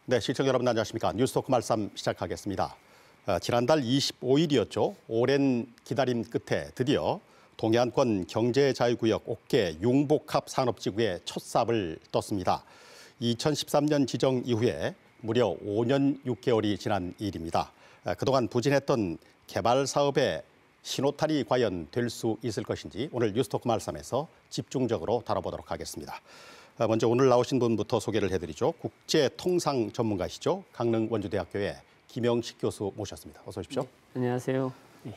네, 시청자 여러분 안녕하십니까. 뉴스토크 말씀 시작하겠습니다. 지난달 25일이었죠. 오랜 기다림 끝에 드디어 동해안권 경제자유구역 옥계 융복합 산업지구에 첫 삽을 떴습니다. 2013년 지정 이후에 무려 5년 6개월이 지난 일입니다. 그동안 부진했던 개발 사업의 신호탄이 과연 될 수 있을 것인지 오늘 뉴스토크 말씀에서 집중적으로 다뤄보도록 하겠습니다. 먼저 오늘 나오신 분부터 소개를 해드리죠. 국제통상 전문가시죠. 강릉원주대학교의 김영식 교수 모셨습니다. 어서 오십시오. 네, 안녕하세요. 네.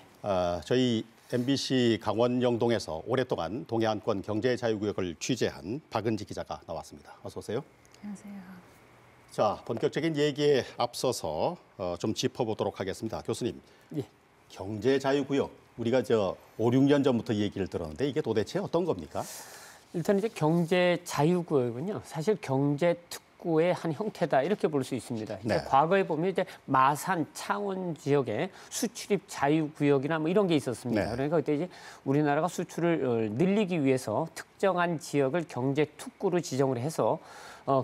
저희 MBC 강원영동에서 오랫동안 동해안권 경제자유구역을 취재한 박은지 기자가 나왔습니다. 어서 오세요. 안녕하세요. 자, 본격적인 얘기에 앞서서 좀 짚어보도록 하겠습니다. 교수님, 예. 경제자유구역, 우리가 5, 6년 전부터 얘기를 들었는데 이게 도대체 어떤 겁니까? 일단 이제 경제자유구역은요, 사실 경제특구의 한 형태다 이렇게 볼 수 있습니다. 네. 과거에 보면 이제 마산, 창원 지역에 수출입 자유구역이나 뭐 이런 게 있었습니다. 네. 그러니까 그때 이제 우리나라가 수출을 늘리기 위해서 특정한 지역을 경제특구로 지정을 해서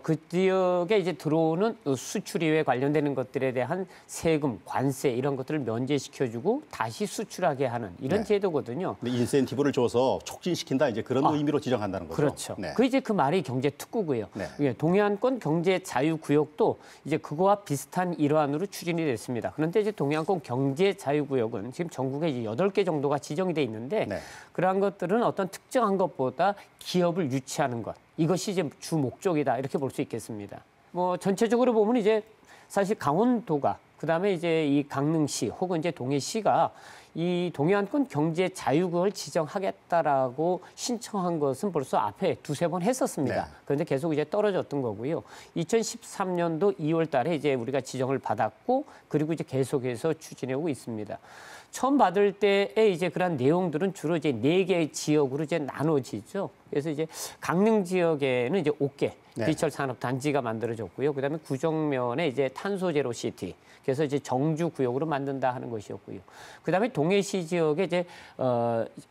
그 지역에 이제 들어오는 수출입에 관련되는 것들에 대한 세금, 관세 이런 것들을 면제시켜주고 다시 수출하게 하는 이런 네. 제도거든요. 근데 인센티브를 줘서 촉진시킨다 이제 그런 의미로 지정한다는 거죠. 그렇죠. 네. 그 이제 그 말이 경제특구고요. 네. 예, 동해안권 경제자유구역도 이제 그거와 비슷한 일환으로 추진이 됐습니다. 그런데 이제 동해안권 경제자유구역은 지금 전국에 이제 8개 정도가 지정이 돼 있는데 네. 그러한 것들은 어떤 특정한 것보다 기업을 유치하는 것 이것이 이제 주 목적이다 이렇게 볼 수 있겠습니다. 뭐 전체적으로 보면 이제 사실 강원도가 그다음에 이제 이 강릉시 혹은 이제 동해시가 이 동해안권 경제자유구역을 지정하겠다라고 신청한 것은 벌써 앞에 두세 번 했었습니다. 네. 그런데 계속 이제 떨어졌던 거고요. 2013년도 2월 달에 이제 우리가 지정을 받았고 그리고 이제 계속해서 추진하고 있습니다. 처음 받을 때의 이제 그런 내용들은 주로 이제 4개의 지역으로 이제 나눠지죠. 그래서 이제 강릉 지역에는 이제 옥계 네. 디지털 산업 단지가 만들어졌고요. 그다음에 구정면에 이제 탄소 제로 시티. 그래서 이제 정주 구역으로 만든다 하는 것이었고요. 그다음에 동해시 지역에 이제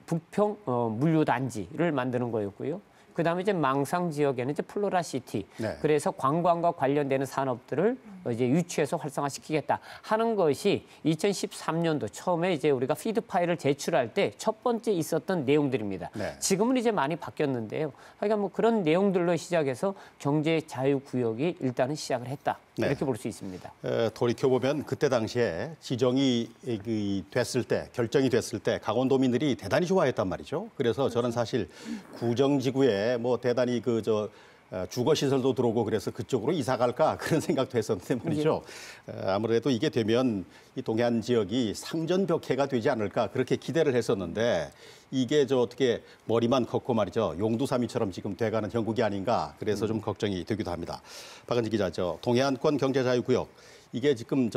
부평 물류 단지를 만드는 거였고요. 그다음에 이제 망상 지역에는 이제 플로라 시티. 네. 그래서 관광과 관련되는 산업들을 이제 유치해서 활성화시키겠다 하는 것이 2013년도 처음에 이제 우리가 피드 파일을 제출할 때 첫 번째 있었던 내용들입니다. 네. 지금은 이제 많이 바뀌었는데요. 그러니까 뭐 그런 내용들로 시작해서 경제 자유 구역이 일단은 시작을 했다. 네. 이렇게 볼 수 있습니다. 돌이켜보면 그때 당시에 지정이 됐을 때, 결정이 됐을 때 강원도민들이 대단히 좋아했단 말이죠. 그래서 저는 사실 구정지구에 뭐 대단히 주거시설도 들어오고 그래서 그쪽으로 이사 갈까 그런 생각도 했었는데 말이죠. 아무래도 이게 되면 이 동해안 지역이 상전벽해가 되지 않을까 그렇게 기대를 했었는데 이게 어떻게 머리만 컸고 말이죠. 용두사미처럼 지금 돼가는 형국이 아닌가 그래서 좀 걱정이 되기도 합니다. 박은지 기자, 동해안권 경제자유구역 이게 지금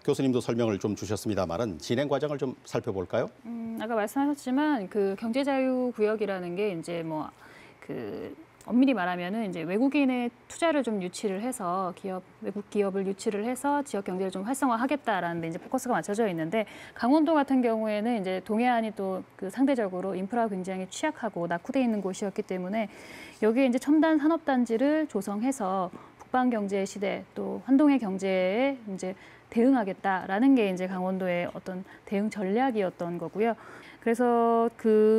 교수님도 설명을 좀 주셨습니다만은 진행 과정을 좀 살펴볼까요? 아까 말씀하셨지만 그 경제자유구역이라는 게 이제 엄밀히 말하면은 이제 외국인의 투자를 좀 유치를 해서 외국 기업을 유치를 해서 지역 경제를 좀 활성화하겠다라는 데 이제 포커스가 맞춰져 있는데 강원도 같은 경우에는 이제 동해안이 또 그 상대적으로 인프라가 굉장히 취약하고 낙후돼 있는 곳이었기 때문에 여기에 이제 첨단 산업단지를 조성해서 북방 경제 시대 또 환동의 경제에 이제 대응하겠다라는 게 이제 강원도의 어떤 대응 전략이었던 거고요. 그래서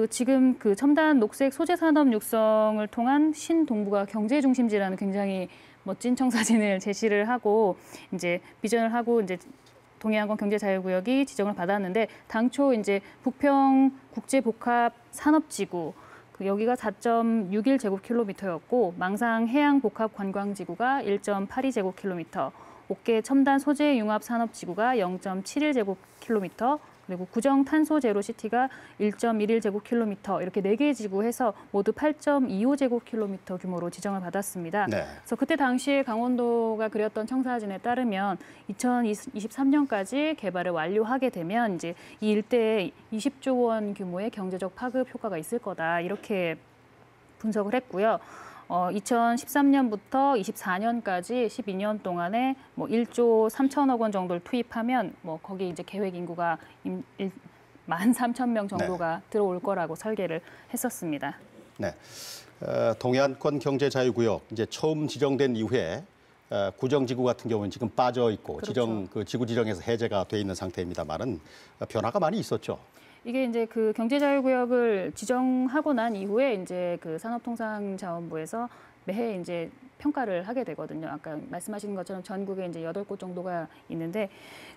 지금 첨단 녹색 소재 산업 육성을 통한 신동북아 경제 중심지라는 굉장히 멋진 청사진을 제시를 하고 이제 비전을 하고 이제 동해안권 경제자유구역이 지정을 받았는데 당초 이제 부평 국제복합 산업지구 여기가 4.61제곱킬로미터였고 망상 해양복합관광지구가 1.82제곱킬로미터, 옥계 첨단 소재 융합 산업지구가 0.71제곱킬로미터, 그리고 구정 탄소 제로 시티가 1.11제곱킬로미터 이렇게 4개 지구해서 모두 8.25제곱킬로미터 규모로 지정을 받았습니다. 네. 그래서 그때 당시에 강원도가 그렸던 청사진에 따르면 2023년까지 개발을 완료하게 되면 이제 이 일대에 20조 원 규모의 경제적 파급 효과가 있을 거다 이렇게 분석을 했고요. 2013년부터 24년까지 12년 동안에 뭐 1조 3천억 원 정도를 투입하면 뭐 거기 이제 계획 인구가 13,000명 정도가 들어올 거라고 설계를 했었습니다. 네. 동해안권 경제자유구역 이제 처음 지정된 이후에 구정지구 같은 경우는 지금 빠져 있고 그렇죠. 지구 지정에서 해제가 돼 있는 상태입니다만은 변화가 많이 있었죠. 이게 이제 그 경제자유구역을 지정하고 난 이후에 이제 그 산업통상자원부에서 매해 이제 평가를 하게 되거든요. 아까 말씀하신 것처럼 전국에 이제 8곳 정도가 있는데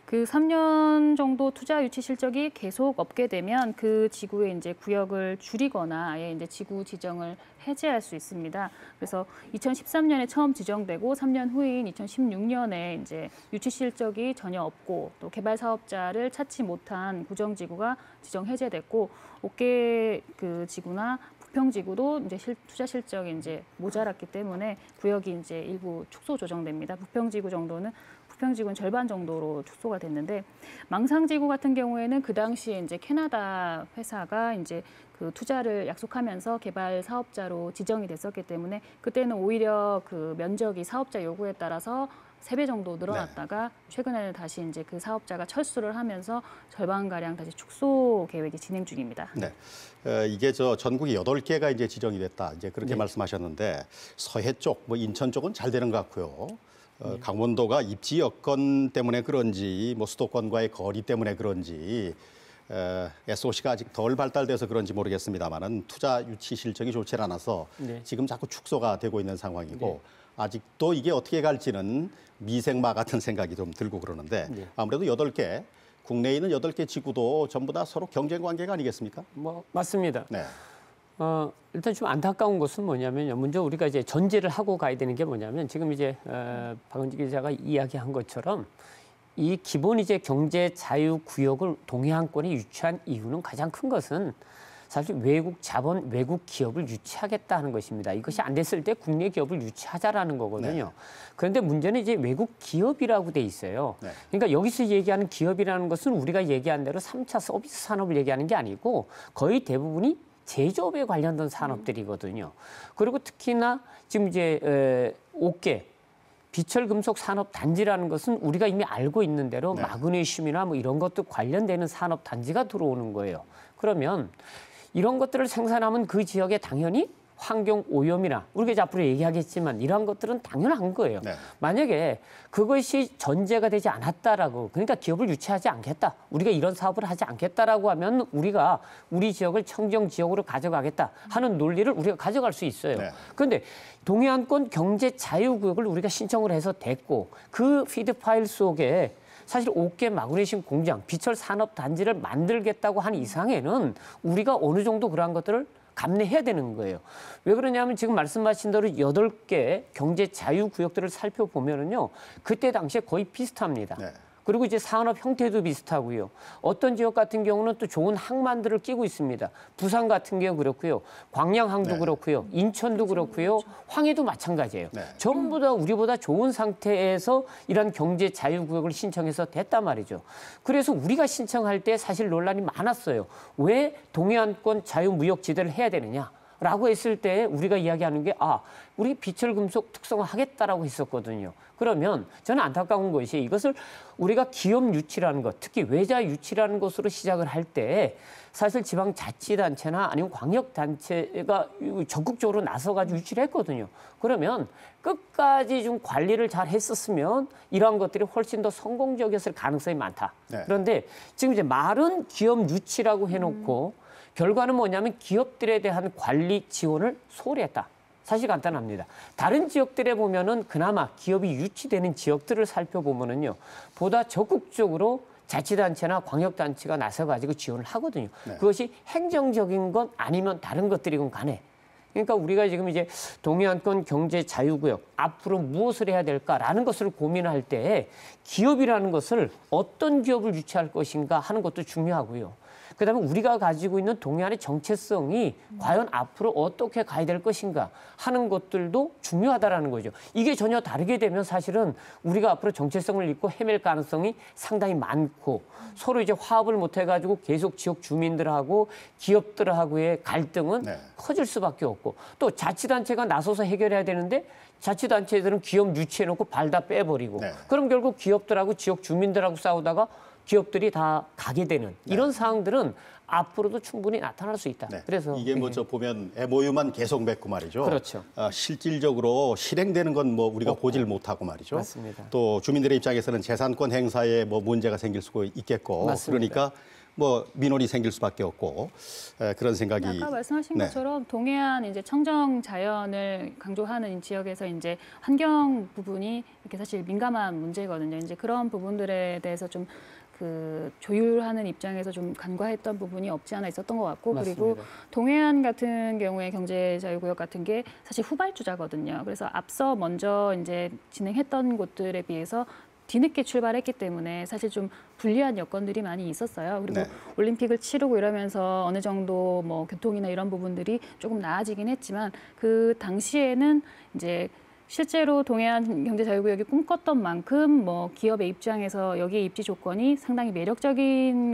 그 3년 정도 투자 유치 실적이 계속 없게 되면 그 지구에 이제 구역을 줄이거나 아예 이제 지구 지정을 해제할 수 있습니다. 그래서 2013년에 처음 지정되고 3년 후인 2016년에 이제 유치 실적이 전혀 없고 또 개발 사업자를 찾지 못한 구정지구가 지정 해제됐고 5개 그 지구나 부평지구도 이제 투자 실적이 이제 모자랐기 때문에 구역이 이제 일부 축소 조정됩니다. 부평지구는 절반 정도로 축소가 됐는데 망상지구 같은 경우에는 그 당시에 이제 캐나다 회사가 이제 그 투자를 약속하면서 개발 사업자로 지정이 됐었기 때문에 그때는 오히려 그 면적이 사업자 요구에 따라서 3배 정도 늘어났다가 최근에는 다시 이제 그 사업자가 철수를 하면서 절반가량 다시 축소 계획이 진행 중입니다. 네. 이게 전국이 8개가 이제 지정이 됐다. 이제 그렇게 말씀하셨는데 서해 쪽, 뭐 인천 쪽은 잘 되는 것 같고요. 강원도가 입지 여건 때문에 그런지 뭐 수도권과의 거리 때문에 그런지 SOC가 아직 덜 발달돼서 그런지 모르겠습니다만은 투자 유치 실적이 좋지 않아서 지금 자꾸 축소가 되고 있는 상황이고 아직도 이게 어떻게 갈지는 미생마 같은 생각이 좀 들고 그러는데 아무래도 8개, 국내에 있는 8개 지구도 전부 다 서로 경쟁 관계가 아니겠습니까? 뭐 맞습니다. 네. 일단 좀 안타까운 것은 뭐냐면요. 먼저 우리가 이제 전제를 하고 가야 되는 게 뭐냐면 지금 이제 박은지 기자가 이야기한 것처럼 이 기본 이제 경제 자유 구역을 동해안권에 유치한 이유는 가장 큰 것은 사실 외국 자본, 외국 기업을 유치하겠다 하는 것입니다. 이것이 안 됐을 때 국내 기업을 유치하자라는 거거든요. 그런데 문제는 이제 외국 기업이라고 돼 있어요. 그러니까 여기서 얘기하는 기업이라는 것은 우리가 얘기한 대로 3차 서비스 산업을 얘기하는 게 아니고 거의 대부분이 제조업에 관련된 산업들이거든요. 그리고 특히나 지금 이제 5개 비철금속 산업 단지라는 것은 우리가 이미 알고 있는 대로 마그네슘이나 뭐 이런 것도 관련되는 산업 단지가 들어오는 거예요. 그러면 이런 것들을 생산하면 그 지역에 당연히 환경 오염이나 우리가 이제 앞으로 얘기하겠지만 이러한 것들은 당연한 거예요. 만약에 그것이 전제가 되지 않았다라고 그러니까 기업을 유치하지 않겠다. 우리가 이런 사업을 하지 않겠다라고 하면 우리가 우리 지역을 청정 지역으로 가져가겠다 하는 논리를 우리가 가져갈 수 있어요. 그런데 동해안권 경제 자유구역을 우리가 신청을 해서 됐고 그 피드 파일 속에 사실 5개 마그네슘 공장, 비철 산업 단지를 만들겠다고 한 이상에는 우리가 어느 정도 그러한 것들을 감내해야 되는 거예요. 왜 그러냐면 지금 말씀하신 대로 8개 경제 자유 구역들을 살펴보면은요. 그때 당시에 거의 비슷합니다. 그리고 이제 산업 형태도 비슷하고요. 어떤 지역 같은 경우는 또 좋은 항만들을 끼고 있습니다. 부산 같은 경우 그렇고요. 광양항도 그렇고요. 인천도 그렇고요. 황해도 마찬가지예요. 전부 다 우리보다 좋은 상태에서 이런 경제 자유구역을 신청해서 됐단 말이죠. 그래서 우리가 신청할 때 사실 논란이 많았어요. 왜 동해안권 자유무역지대를 해야 되느냐? 라고 했을 때 우리가 이야기하는 게 우리 비철금속 특성화 하겠다라고 했었거든요. 그러면 저는 안타까운 것이 이것을 우리가 기업 유치라는 것, 특히 외자 유치라는 것으로 시작을 할 때 사실 지방자치단체나 아니면 광역단체가 적극적으로 나서가지고 유치를 했거든요. 그러면 끝까지 좀 관리를 잘 했었으면 이러한 것들이 훨씬 더 성공적이었을 가능성이 많다. 그런데 지금 이제 말은 기업 유치라고 해놓고 결과는 뭐냐면 기업들에 대한 관리 지원을 소홀히 했다. 사실 간단합니다. 다른 지역들에 보면은 그나마 기업이 유치되는 지역들을 살펴보면은요, 보다 적극적으로 자치단체나 광역단체가 나서가지고 지원을 하거든요. 그것이 행정적인 건 아니면 다른 것들이건 간에. 그러니까 우리가 지금 이제 동해안권 경제 자유구역 앞으로 무엇을 해야 될까라는 것을 고민할 때 기업이라는 것을 어떤 기업을 유치할 것인가 하는 것도 중요하고요. 그다음에 우리가 가지고 있는 동해안의 정체성이 과연 앞으로 어떻게 가야 될 것인가 하는 것들도 중요하다라는 거죠. 이게 전혀 다르게 되면 사실은 우리가 앞으로 정체성을 잃고 헤맬 가능성이 상당히 많고 서로 이제 화합을 못 해가지고 계속 지역 주민들하고 기업들하고의 갈등은 커질 수밖에 없고 또 자치단체가 나서서 해결해야 되는데 자치단체들은 기업 유치해놓고 발 다 빼버리고 그럼 결국 기업들하고 지역 주민들하고 싸우다가 기업들이 다 가게 되는 이런 상황들은 앞으로도 충분히 나타날 수 있다. 네. 그래서 이게 뭐 저 보면 MOU만 계속 맺고 말이죠. 그렇죠. 실질적으로 실행되는 건 뭐 우리가 보질 못하고 말이죠. 맞습니다. 또 주민들의 입장에서는 재산권 행사에 뭐 문제가 생길 수가 있겠고, 맞습니다. 그러니까 뭐 민원이 생길 수밖에 없고 그런 생각이. 아까 말씀하신 네. 것처럼 동해안 이제 청정 자연을 강조하는 지역에서 이제 환경 부분이 이렇게 사실 민감한 문제거든요. 이제 그런 부분들에 대해서 좀 그 조율하는 입장에서 좀 간과했던 부분이 없지 않아 있었던 것 같고, 그리고 맞습니다. 동해안 같은 경우에 경제자유구역 같은 게 사실 후발주자거든요. 그래서 앞서 먼저 이제 진행했던 곳들에 비해서 뒤늦게 출발했기 때문에 사실 좀 불리한 여건들이 많이 있었어요. 그리고 네. 올림픽을 치르고 이러면서 어느 정도 뭐 교통이나 이런 부분들이 조금 나아지긴 했지만, 그 당시에는 이제 실제로 동해안 경제자유구역이 꿈꿨던 만큼 뭐 기업의 입장에서 여기에 입지 조건이 상당히 매력적인